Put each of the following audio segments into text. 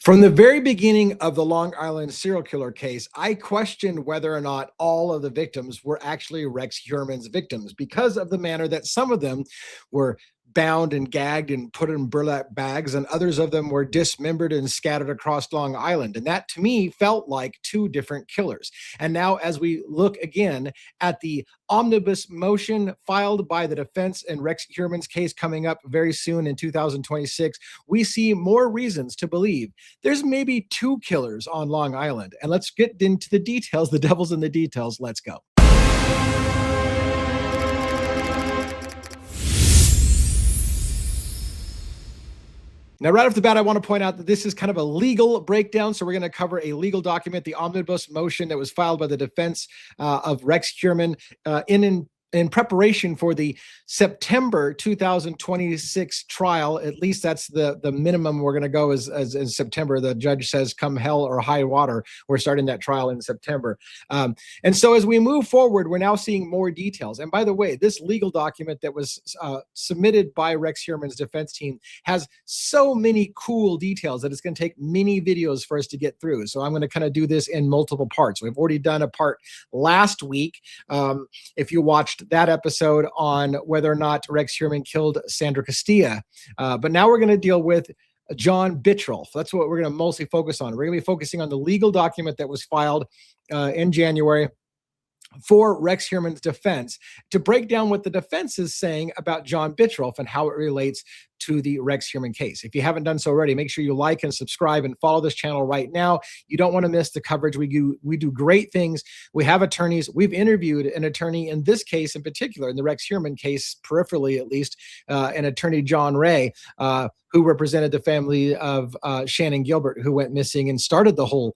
From the very beginning of the Long Island serial killer case, I questioned whether or not all of the victims were actually Rex Heuermann's victims because of the manner that some of them were bound and gagged and put in burlap bags, and others of them were dismembered and scattered across Long Island. And that, to me, felt like two different killers. And now, as we look again at the omnibus motion filed by the defense in Rex Heuermann's case coming up very soon in 2026, we see more reasons to believe there's maybe two killers on Long Island. And let's get into the details. The devil's in the details. Let's go. Now, right off the bat, I want to point out that this is kind of a legal breakdown. So we're going to cover a legal document, the omnibus motion that was filed by the defense of Rex Heuermann in preparation for the September 2026 trial. At least that's the minimum we're going to go is September. The judge says come hell or high water, we're starting that trial in September. And so as we move forward, we're now seeing more details. And by the way, this legal document that was submitted by Rex Heuermann's defense team has so many cool details that it's going to take many videos for us to get through. So I'm going to kind of do this in multiple parts. We've already done a part last week. If you watched that episode on whether or not Rex Heuermann killed Sandra Castilla. But now we're going to deal with John Bittrolff. That's what we're going to mostly focus on. We're going to be focusing on the legal document that was filed in January for Rex Heuermann's defense to break down what the defense is saying about John Bittrolff and how it relates to the Rex Heuermann case. If you haven't done so already, make sure you like and subscribe and follow this channel right now. You don't want to miss the coverage. We do great things. We have attorneys. We've interviewed an attorney in this case in particular, in the Rex Heuermann case, peripherally at least, an attorney, John Ray, who represented the family of Shannon Gilbert, who went missing and started the whole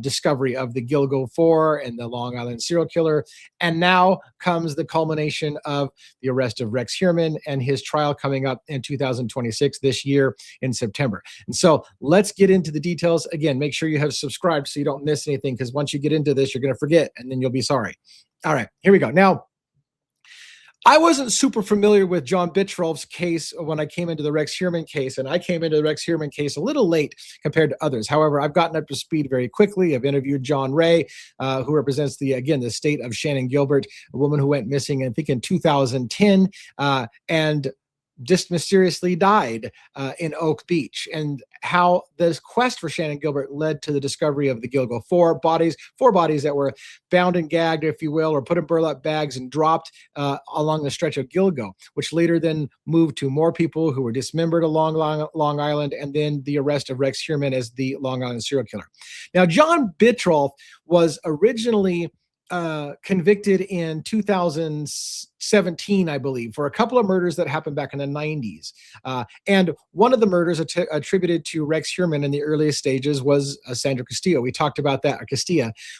discovery of the Gilgo 4 and the Long Island serial killer. And now comes the culmination of the arrest of Rex Heuermann and his trial coming up in 2026 this year in September. And so let's get into the details. Again, make sure you have subscribed so you don't miss anything, because once you get into this, you're going to forget and then you'll be sorry. All right, here we go. Now, I wasn't super familiar with John Bittrolff's case when I came into the Rex Heuermann case, and I came into the Rex Heuermann case a little late compared to others. However, I've gotten up to speed very quickly. I've interviewed John Ray, who represents the state of Shannon Gilbert, a woman who went missing, I think, in 2010, and just mysteriously died in Oak Beach, and how this quest for Shannon Gilbert led to the discovery of the Gilgo 4 bodies that were bound and gagged, if you will, or put in burlap bags and dropped along the stretch of Gilgo, which later then moved to more people who were dismembered along Long Island, and then the arrest of Rex Heuermann as the Long Island serial killer. Now, John Bittrolff was originally convicted in 2017, I believe, for a couple of murders that happened back in the 90s. And one of the murders attributed to Rex Heuermann in the earliest stages was Sandra Castilla. We talked about that,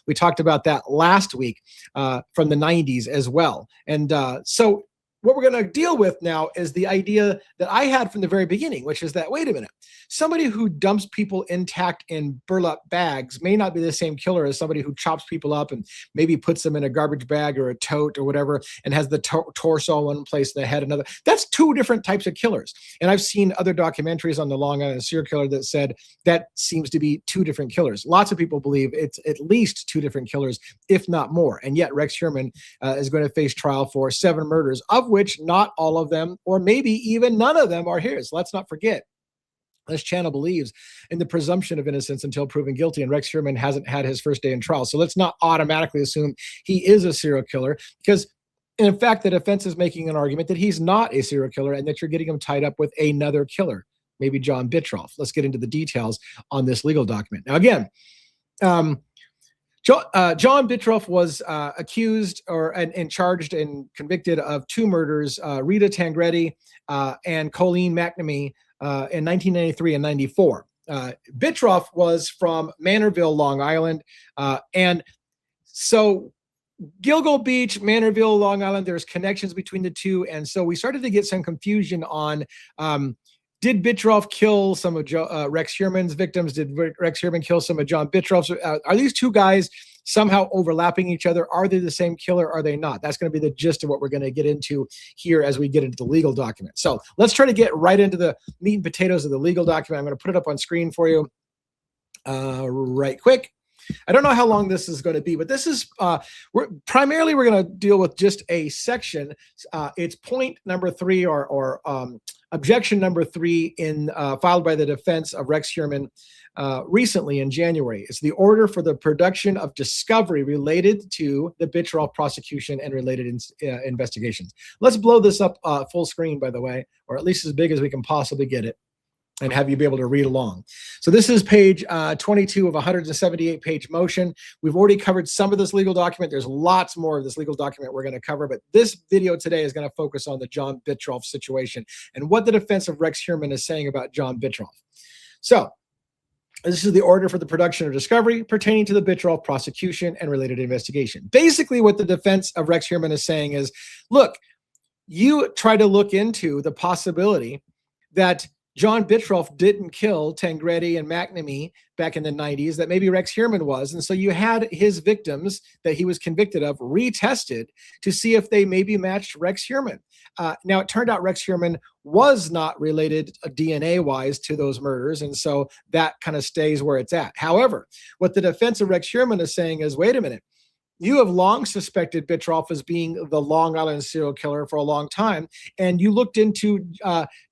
We talked about that last week from the 90s as well. And so what we're going to deal with now is the idea that I had from the very beginning, which is that, wait a minute, somebody who dumps people intact in burlap bags may not be the same killer as somebody who chops people up and maybe puts them in a garbage bag or a tote or whatever and has the torso in one place and the head another. That's two different types of killers. And I've seen other documentaries on the Long Island serial killer that said that seems to be two different killers. Lots of people believe it's at least two different killers, if not more. And yet Rex Heuermann is going to face trial for 7 murders, of which not all of them, or maybe even none of them, are his. Let's not forget, this channel believes in the presumption of innocence until proven guilty, and Rex Heuermann hasn't had his first day in trial. So let's not automatically assume he is a serial killer, because in fact, the defense is making an argument that he's not a serial killer and that you're getting him tied up with another killer, maybe John Bittrolff. Let's get into the details on this legal document. Now, again, John Bittrolff was accused and charged and convicted of 2 murders, Rita Tangretti and Colleen McNamee, in 1993 and 94. Bittrolff was from Manorville, Long Island. And so Gilgo Beach, Manorville, Long Island, there's connections between the two. And so we started to get some confusion on, did Bittrolff kill some of Rex Heuermann's victims? Did Rex Heuermann kill some of John Bittrolff's? Are these two guys somehow overlapping each other? Are they the same killer? Are they not? That's going to be the gist of what we're going to get into here as we get into the legal document. So let's try to get right into the meat and potatoes of the legal document. I'm going to put it up on screen for you. right quick. I don't know how long this is going to be, but this is we're going to deal with just a section. It's point number 3 or objection number 3 in filed by the defense of Rex Heuermann recently in January. It's the order for the production of discovery related to the Bittrolff prosecution and related investigations. Let's blow this up full screen, by the way, or at least as big as we can possibly get it, and have you be able to read along. So this is page 22 of a 178-page motion. We've already covered some of this legal document. There's lots more of this legal document we're going to cover, but this video today is going to focus on the John Bittrolff situation and what the defense of Rex Heuermann is saying about John Bittrolff. So this is the order for the production of discovery pertaining to the Bittrolff prosecution and related investigation. Basically, what the defense of Rex Heuermann is saying is, look, you try to look into the possibility that John Bittrolff didn't kill Tangredi and McNamee back in the 90s, that maybe Rex Heuermann was. And so you had his victims that he was convicted of retested to see if they maybe matched Rex Heuermann. Now, it turned out Rex Heuermann was not related DNA-wise to those murders, and so that kind of stays where it's at. However, what the defense of Rex Heuermann is saying is, wait a minute, you have long suspected Bittrolff as being the Long Island serial killer for a long time, and you looked into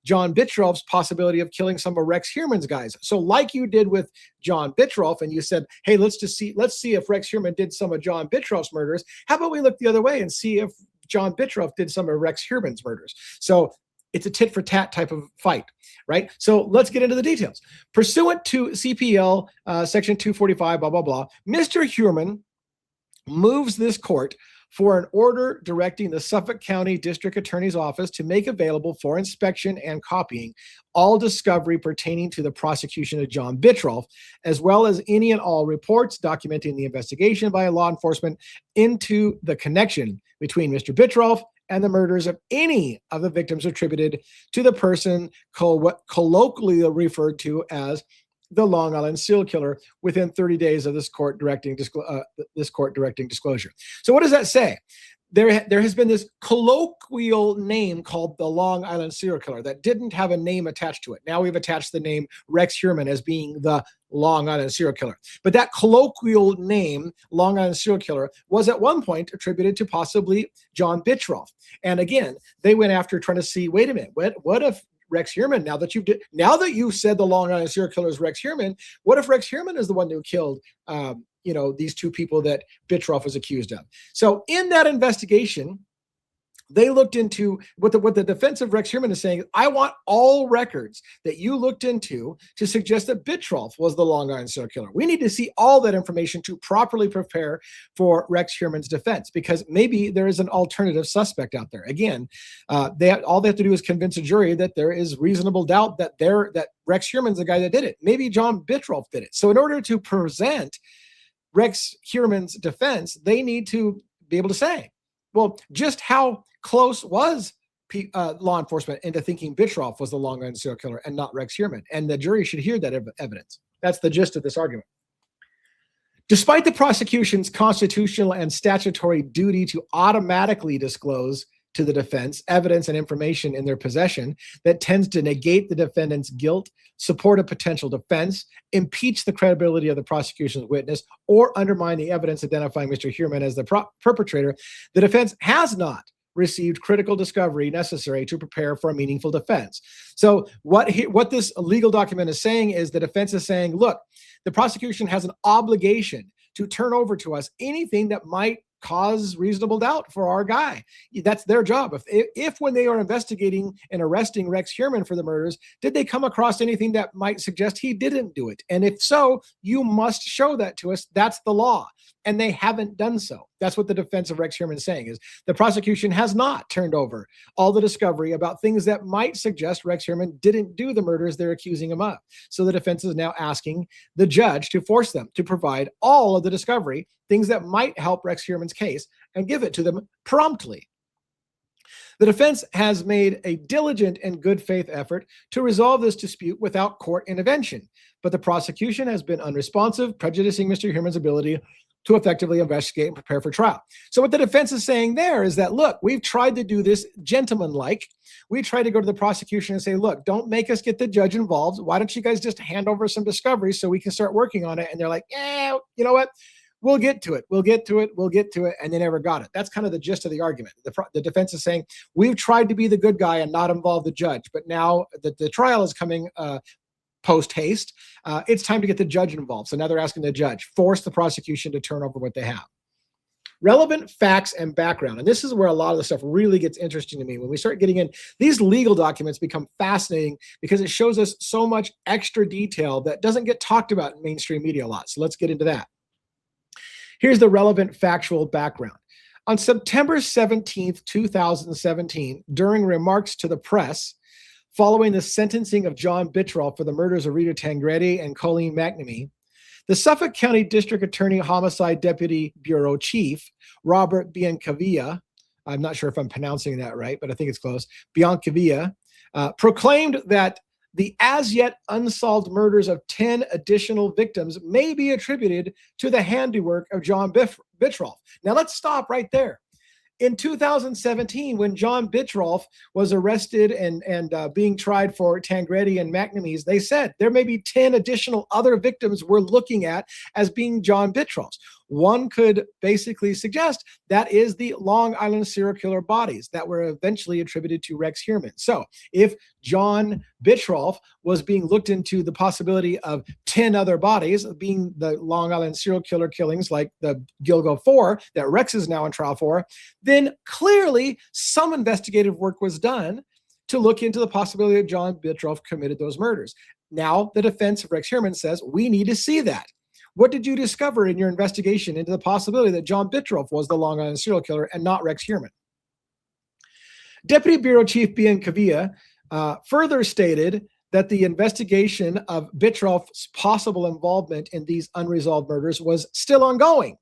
John Bittrolff's possibility of killing some of Rex Heuermann's guys. So, like you did with John Bittrolff, and you said, "Hey, let's see if Rex Heuermann did some of John Bittrolff's murders. How about we look the other way and see if John Bittrolff did some of Rex Heuermann's murders?" So it's a tit for tat type of fight, right? So let's get into the details. Pursuant to CPL section 245, blah blah blah, Mr. Heuermann moves this court for an order directing the Suffolk County District Attorney's Office to make available for inspection and copying all discovery pertaining to the prosecution of John Bittrolff, as well as any and all reports documenting the investigation by law enforcement into the connection between Mr. Bittrolff and the murders of any of the victims attributed to the person colloquially referred to as the Long Island serial killer within 30 days of this court directing disclosure. So what does that say? There has been this colloquial name called the Long Island serial killer that didn't have a name attached to it. Now we've attached the name Rex Heuermann as being the Long Island serial killer. But that colloquial name, Long Island serial killer, was at one point attributed to possibly John Bittrolff. And again, they went after trying to see, wait a minute, what if Rex Heuermann, now that you said the Long Island serial killer is Rex Heuermann, what if Rex Heuermann is the one who killed these two people that Bittrolff was accused of? So in that investigation, they looked into what the defense of Rex Heuermann is saying. I want all records that you looked into to suggest that Bittrolff was the Long Island serial killer. We need to see all that information to properly prepare for Rex Heuermann's defense, because maybe there is an alternative suspect out there. Again, all they have to do is convince a jury that there is reasonable doubt that Rex Heuermann's the guy that did it. Maybe John Bittrolff did it. So in order to present Rex Heuermann's defense, they need to be able to say, well, just how close was law enforcement into thinking Bittrolff was the Long Island serial killer and not Rex Heuermann? And the jury should hear that evidence. That's the gist of this argument. Despite the prosecution's constitutional and statutory duty to automatically disclose to the defense evidence and information in their possession that tends to negate the defendant's guilt, support a potential defense, impeach the credibility of the prosecution's witness, or undermine the evidence identifying Mr. Heuermann as the perpetrator, the defense has not received critical discovery necessary to prepare for a meaningful defense. So what this legal document is saying is the defense is saying, look, the prosecution has an obligation to turn over to us anything that might cause reasonable doubt for our guy. That's their job. If when they are investigating and arresting Rex Heuermann for the murders, did they come across anything that might suggest he didn't do it? And if so, you must show that to us. That's the law. And they haven't done so. That's what the defense of Rex Heuermann is saying, is the prosecution has not turned over all the discovery about things that might suggest Rex Heuermann didn't do the murders they're accusing him of. So the defense is now asking the judge to force them to provide all of the discovery, things that might help Rex Heuermann's case, and give it to them promptly. The defense has made a diligent and good faith effort to resolve this dispute without court intervention, but the prosecution has been unresponsive, prejudicing Mr. Heuermann's ability to effectively investigate and prepare for trial. So what the defense is saying there is that, look, we've tried to do this gentlemanlike. We tried to go to the prosecution and say, look, don't make us get the judge involved. Why don't you guys just hand over some discovery so we can start working on it? And they're like, yeah, you know what? We'll get to it. We'll get to it. We'll get to it. And they never got it. That's kind of the gist of the argument. The defense is saying, we've tried to be the good guy and not involve the judge. But now that the trial is coming post haste, it's time to get the judge involved. So now they're asking the judge, force the prosecution to turn over what they have. Relevant facts and background. And this is where a lot of the stuff really gets interesting to me. When we start getting in, these legal documents become fascinating because it shows us so much extra detail that doesn't get talked about in mainstream media a lot. So let's get into that. Here's the relevant factual background. On September 17th, 2017, during remarks to the press, following the sentencing of John Bittrolff for the murders of Rita Tangredi and Colleen McNamee, the Suffolk County District Attorney Homicide Deputy Bureau Chief, Robert Biancavilla, I'm not sure if I'm pronouncing that right, but I think it's close, Biancavilla, proclaimed that the as yet unsolved murders of 10 additional victims may be attributed to the handiwork of John Bittrolff. Now let's stop right there. In 2017, when John Bittrolff was arrested and being tried for Tangredi and McNamee's, they said there may be 10 additional other victims we're looking at as being John Bittroff's. One could basically suggest that is the Long Island serial killer bodies that were eventually attributed to Rex Heuermann. So if John Bittrolff was being looked into the possibility of 10 other bodies being the Long Island serial killer killings like the Gilgo 4 that Rex is now on trial for, then clearly some investigative work was done to look into the possibility that John Bittrolff committed those murders. Now the defense of Rex Heuermann says we need to see that. What did you discover in your investigation into the possibility that John Bittrolff was the Long Island serial killer and not Rex Heuermann? Deputy Bureau Chief Biancavilla further stated that the investigation of Bittrolff's possible involvement in these unresolved murders was still ongoing.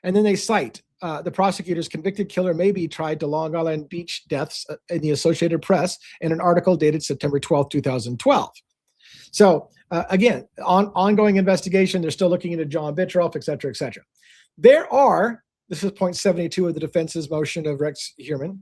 And then they cite the prosecutor's convicted killer may be tried to Long Island beach deaths in the Associated Press in an article dated September 12, 2012. So again, ongoing investigation, they're still looking into John Bittrolff, et cetera, et cetera. There are, this is point 72 of the defense's motion of Rex Heuermann,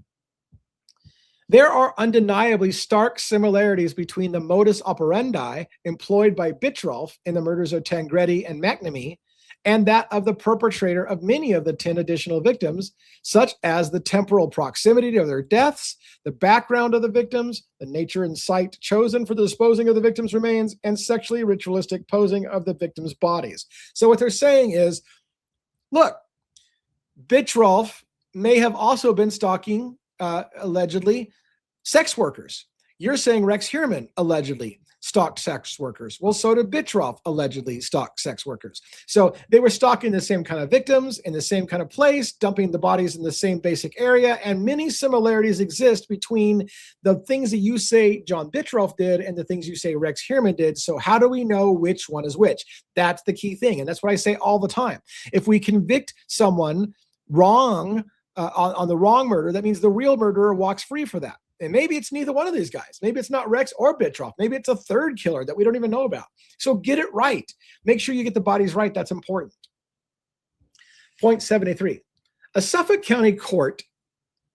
there are undeniably stark similarities between the modus operandi employed by Bittrolff in the murders of Tangredi and McNamee and that of the perpetrator of many of the 10 additional victims, such as the temporal proximity of their deaths, the background of the victims, the nature and site chosen for the disposing of the victims' remains, and sexually ritualistic posing of the victims' bodies. So what they're saying is, look, Bittrolff may have also been stalking, allegedly, sex workers. You're saying Rex Heuermann allegedly stalked sex workers. Well, so did Bittrolff allegedly stalk sex workers. So they were stalking the same kind of victims in the same kind of place, dumping the bodies in the same basic area, and many similarities exist between the things that you say John Bittrolff did and the things you say Rex Heuermann did. So how do we know which one is which? That's the key thing. And that's what I say all the time. If we convict someone wrong on the wrong murder, that means the real murderer walks free for that. And maybe it's neither one of these guys. Maybe it's not Rex or Bittrolff. Maybe it's a third killer that we don't even know about. So get it right. Make sure you get the bodies right. That's important. Point 73. A Suffolk County court,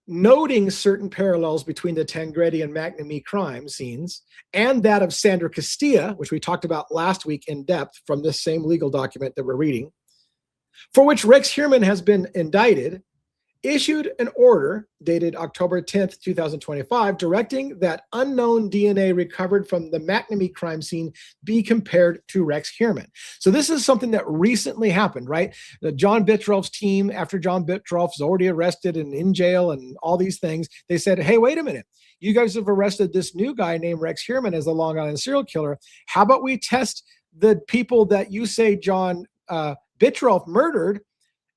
noting certain parallels between the Tangredi and McNamee crime scenes and that of Sandra Castilla, which we talked about last week in depth from this same legal document that we're reading, for which Rex Heuermann has been indicted, issued an order dated October 10th, 2025, directing that unknown DNA recovered from the McNamee crime scene be compared to Rex Heuermann. So this is something that recently happened, right? The John Bittrolff's team, after John Bittrolff's already arrested and in jail and all these things, they said, hey, wait a minute. You guys have arrested this new guy named Rex Heuermann as the Long Island serial killer. How about we test the people that you say John Bittrolff murdered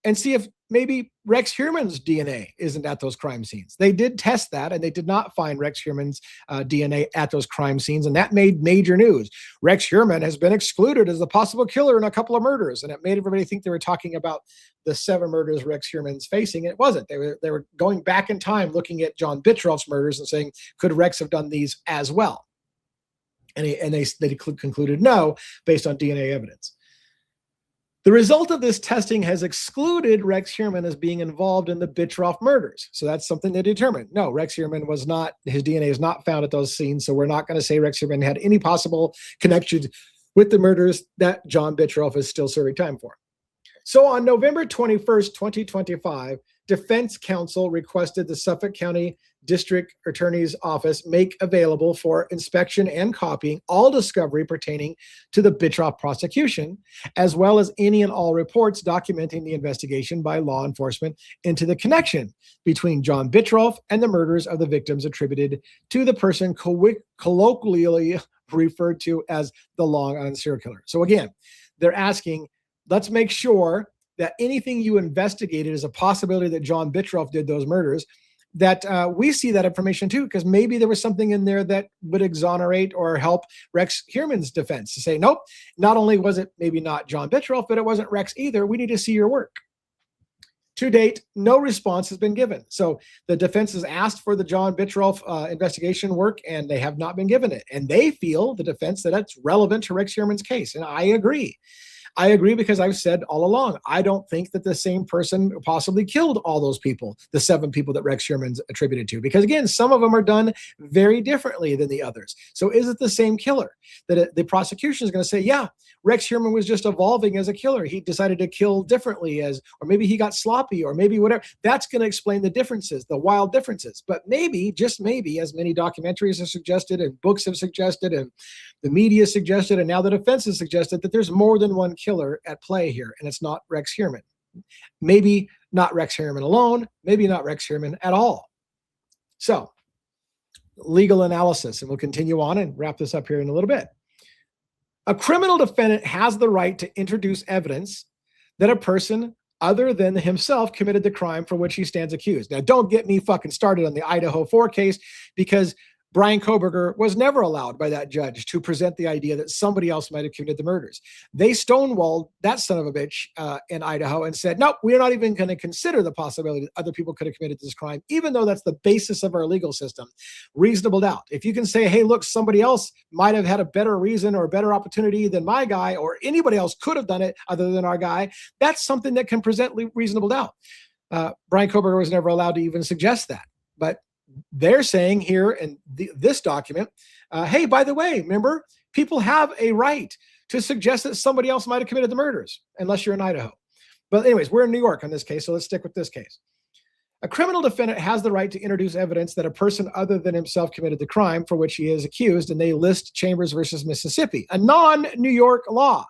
and see if maybe Rex Heuermann's DNA isn't at those crime scenes. They did test that, and they did not find Rex Heuermann's DNA at those crime scenes, and that made major news. Rex Heuermann has been excluded as a possible killer in a couple of murders, and it made everybody think they were talking about the 7 murders Rex Heuermann's facing, and it wasn't. They were going back in time, looking at John Bittrolff's murders and saying, could Rex have done these as well? And they concluded no, based on DNA evidence. The result of this testing has excluded Rex Heuermann as being involved in the Bittrolff murders. So that's something they determined. No, Rex Heuermann was not, his DNA is not found at those scenes. So we're not going to say Rex Heuermann had any possible connection with the murders that John Bittrolff is still serving time for. So on November 21st, 2025, Defense Counsel requested the Suffolk County District Attorney's Office make available for inspection and copying all discovery pertaining to the Bittrolff prosecution, as well as any and all reports documenting the investigation by law enforcement into the connection between John Bittrolff and the murders of the victims attributed to the person colloquially referred to as the Long Island serial killer. So again, they're asking, let's make sure that anything you investigated is a possibility that John Bittrolff did those murders, that we see that information too, because maybe there was something in there that would exonerate or help Rex Heuermann's defense to say, nope, not only was it maybe not John Bittrolff, but it wasn't Rex either. We need to see your work. To date, no response has been given. So the defense has asked for the John Bittrolff investigation work, and they have not been given it. And they feel, the defense, that it's relevant to Rex Heuermann's case. And I agree. I agree because I've said all along, I don't think that the same person possibly killed all those people, the 7 people that Rex Heuermann's attributed to. Because again, some of them are done very differently than the others. So is it the same killer? That the prosecution is going to say, yeah, Rex Heuermann was just evolving as a killer. He decided to kill differently, or maybe he got sloppy, or maybe whatever. That's going to explain the differences, the wild differences. But maybe, just maybe, as many documentaries have suggested and books have suggested and the media suggested, and now the defense has suggested, that there's more than one killer at play here, and it's not Rex Heuermann. Maybe not Rex Heuermann alone, maybe not Rex Heuermann at all. So, legal analysis, and we'll continue on and wrap this up here in a little bit. A criminal defendant has the right to introduce evidence that a person other than himself committed the crime for which he stands accused. Now, don't get me fucking started on the Idaho 4 case, because Brian Koberger was never allowed by that judge to present the idea that somebody else might have committed the murders. They stonewalled that son of a bitch in Idaho and said, nope, we're not even going to consider the possibility that other people could have committed this crime, even though that's the basis of our legal system. Reasonable doubt. If you can say, hey, look, somebody else might have had a better reason or a better opportunity than my guy, or anybody else could have done it other than our guy, that's something that can present reasonable doubt. Brian Koberger was never allowed to even suggest that. But they're saying here in this document, hey, by the way, remember, people have a right to suggest that somebody else might have committed the murders, unless you're in Idaho. But anyways, we're in New York on this case, so let's stick with this case. A criminal defendant has the right to introduce evidence that a person other than himself committed the crime for which he is accused, and they list Chambers versus Mississippi, a non-New York law.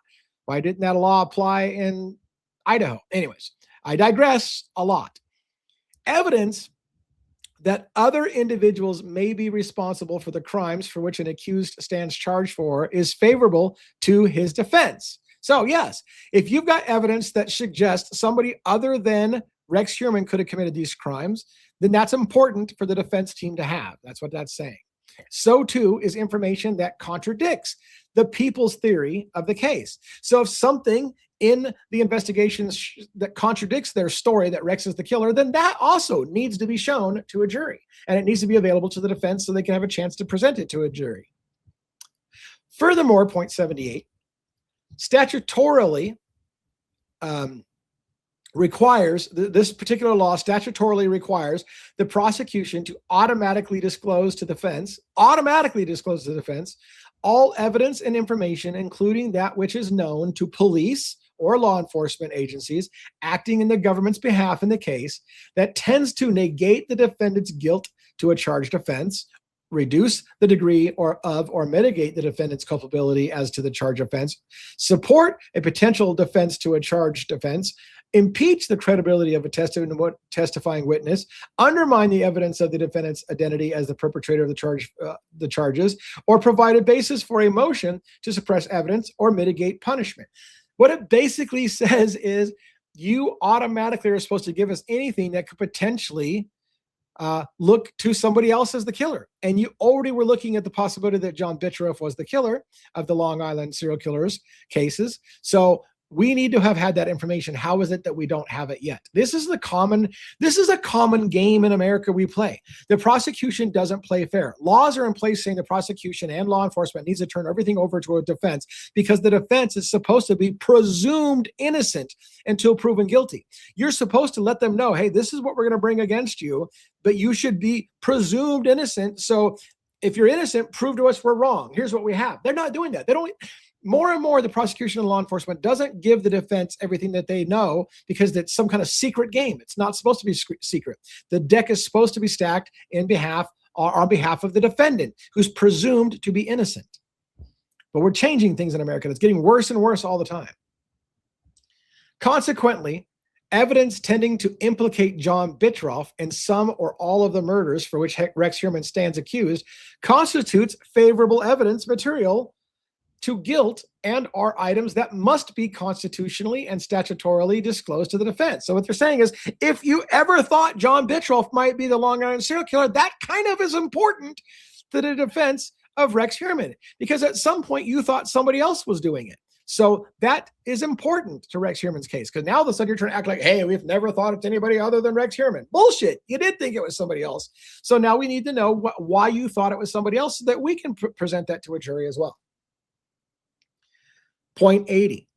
Why didn't that law apply in Idaho? Anyways, I digress a lot. Evidence that other individuals may be responsible for the crimes for which an accused stands charged for is favorable to his defense. So yes, if you've got evidence that suggests somebody other than Rex Heuermann could have committed these crimes, then that's important for the defense team to have. That's what that's saying. So too is information that contradicts the people's theory of the case. So if something in the investigations that contradicts their story that Rex is the killer, then that also needs to be shown to a jury, and it needs to be available to the defense so they can have a chance to present it to a jury. Furthermore, point 78, statutorily requires, this particular law statutorily requires the prosecution to automatically disclose to the defense, all evidence and information, including that which is known to police or law enforcement agencies acting in the government's behalf in the case, that tends to negate the defendant's guilt to a charged offense, reduce the degree or mitigate the defendant's culpability as to the charged offense, support a potential defense to a charged offense, impeach the credibility of a testifying witness, undermine the evidence of the defendant's identity as the perpetrator of the charges, or provide a basis for a motion to suppress evidence or mitigate punishment. What it basically says is you automatically are supposed to give us anything that could potentially look to somebody else as the killer. And you already were looking at the possibility that John Bittrolff was the killer of the Long Island serial killers cases. So We need to have had that information. How is it that we don't have it yet? This is a common game in America we play. The prosecution doesn't play fair. Laws are in place saying the prosecution and law enforcement needs to turn everything over to a defense because the defense is supposed to be presumed innocent until proven guilty. You're supposed to let them know, hey, this is what we're going to bring against you, but you should be presumed innocent. So if you're innocent, prove to us we're wrong. Here's what we have. They're not doing that. They don't. More and more, the prosecution and law enforcement doesn't give the defense everything that they know because it's some kind of secret game. It's not supposed to be secret. The deck is supposed to be stacked on behalf of the defendant, who's presumed to be innocent. But we're changing things in America. It's getting worse and worse all the time. Consequently, evidence tending to implicate John Bittrolff in some or all of the murders for which Rex Heuermann stands accused constitutes favorable evidence material to guilt and are items that must be constitutionally and statutorily disclosed to the defense. So what they're saying is, if you ever thought John Bittrolff might be the Long Island serial killer, that kind of is important to the defense of Rex Heuermann, because at some point you thought somebody else was doing it. So that is important to Rex Heuermann's case, because now all of a sudden you're trying to act like, hey, we've never thought it's anybody other than Rex Heuermann. Bullshit. You did think it was somebody else. So now we need to know why you thought it was somebody else so that we can present that to a jury as well. Point 80.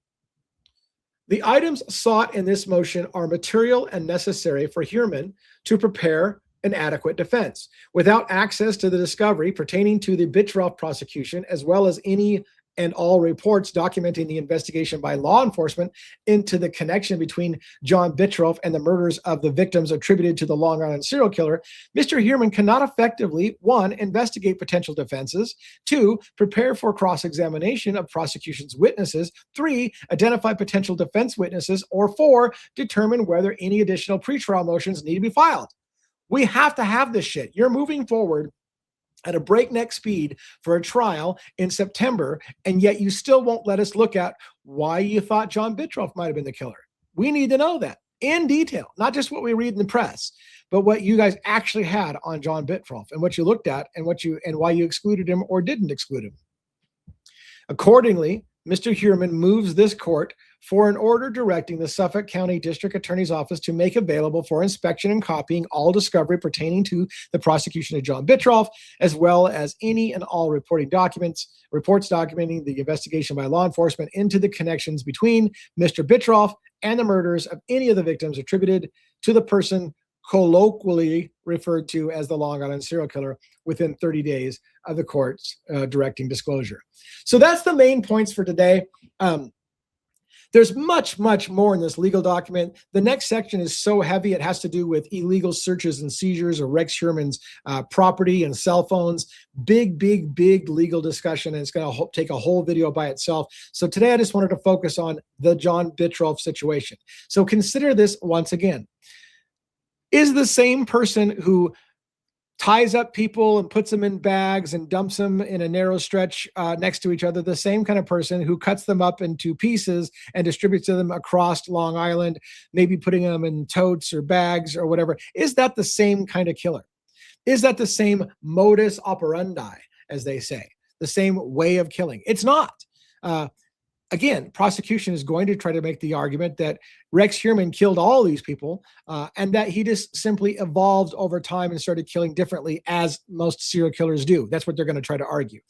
The items sought in this motion are material and necessary for Heuermann to prepare an adequate defense. Without access to the discovery pertaining to the Bittrolff prosecution, as well as any and all reports documenting the investigation by law enforcement into the connection between John Bittrolff and the murders of the victims attributed to the Long Island serial killer, Mr. Heuermann cannot effectively, 1, investigate potential defenses, 2, prepare for cross-examination of prosecution's witnesses, 3, identify potential defense witnesses, or 4, determine whether any additional pretrial motions need to be filed. We have to have this shit. You're moving forward at a breakneck speed for a trial in September, and yet you still won't let us look at why you thought John Bittrolff might have been the killer. We need to know that in detail, not just what we read in the press, but what you guys actually had on John Bittrolff and what you looked at and why you excluded him or didn't exclude him. Accordingly, Mr. Heuermann moves this court for an order directing the Suffolk County District Attorney's Office to make available for inspection and copying all discovery pertaining to the prosecution of John Bittrolff, as well as any and all reports documenting the investigation by law enforcement into the connections between Mr. Bittrolff and the murders of any of the victims attributed to the person colloquially referred to as the Long Island serial killer within 30 days of the court's directing disclosure. So that's the main points for today. There's much, much more in this legal document. The next section is so heavy, it has to do with illegal searches and seizures of Rex Heuermann's property and cell phones. Big, big, big legal discussion, and it's going to take a whole video by itself. So today I just wanted to focus on the John Bittrolff situation. So consider this once again. Is the same person who ties up people and puts them in bags and dumps them in a narrow stretch next to each other the same kind of person who cuts them up into pieces and distributes them across Long Island, maybe putting them in totes or bags or whatever? Is that the same kind of killer? Is that the same modus operandi, as they say, the same way of killing? It's not. Again, prosecution is going to try to make the argument that Rex Heuermann killed all these people and that he just simply evolved over time and started killing differently, as most serial killers do. That's what they're going to try to argue.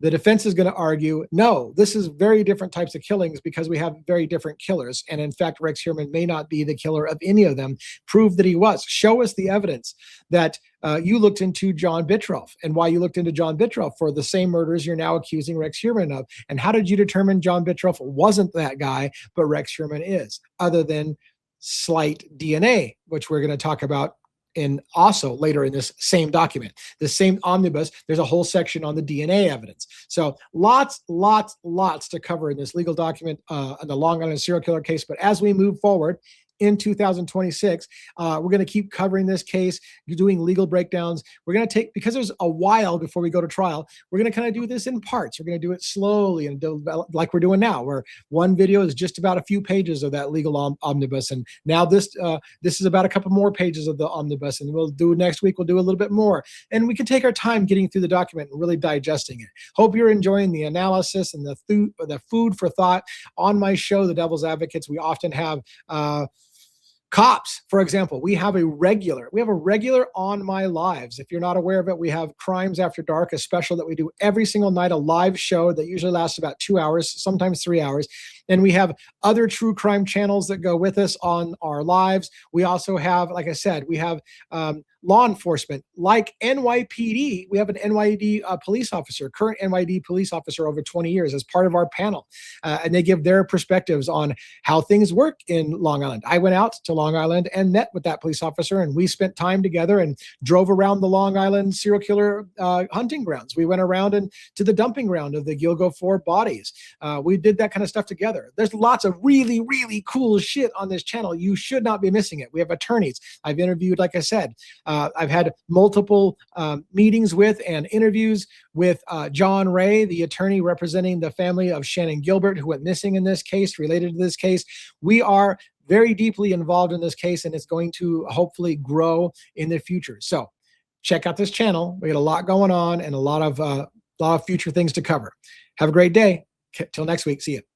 The defense is going to argue, no, this is very different types of killings because we have very different killers. And in fact, Rex Heuermann may not be the killer of any of them. Prove that he was. Show us the evidence that you looked into John Bittrolff and why you looked into John Bittrolff for the same murders you're now accusing Rex Heuermann of. And how did you determine John Bittrolff wasn't that guy, but Rex Heuermann is, other than slight DNA, which we're going to talk about in also later in this same document, the same omnibus. There's a whole section on the DNA evidence. So lots to cover in this legal document on the Long Island serial killer case. But as we move forward, in 2026. We're going to keep covering this case, doing legal breakdowns. We're going to take, because there's a while before we go to trial, we're going to kind of do this in parts. We're going to do it slowly and like we're doing now, where one video is just about a few pages of that legal omnibus. And now this is about a couple more pages of the omnibus. And we'll do next week, we'll do a little bit more. And we can take our time getting through the document and really digesting it. Hope you're enjoying the analysis and the food for thought on my show, The Devil's Advocates. We often have cops, for example. We have a regular On My Lives. If you're not aware of it, we have Crimes After Dark, a special that we do every single night, a live show that usually lasts about 2 hours, sometimes 3 hours. And we have other true crime channels that go with us on our lives. We also have, like I said, we have law enforcement like NYPD. We have an NYPD police officer, current NYPD police officer over 20 years as part of our panel. And they give their perspectives on how things work in Long Island. I went out to Long Island and met with that police officer, and we spent time together and drove around the Long Island serial killer hunting grounds. We went around and to the dumping ground of the Gilgo 4 bodies. We did that kind of stuff together. There's lots of really, really cool shit on this channel. You should not be missing it. We have attorneys. I've interviewed, like I said, I've had multiple meetings with and interviews with John Ray, the attorney representing the family of Shannon Gilbert, who went missing in this case, related to this case. We are very deeply involved in this case, and it's going to hopefully grow in the future. So check out this channel. We got a lot going on and a lot of future things to cover. Have a great day. Till next week. See you.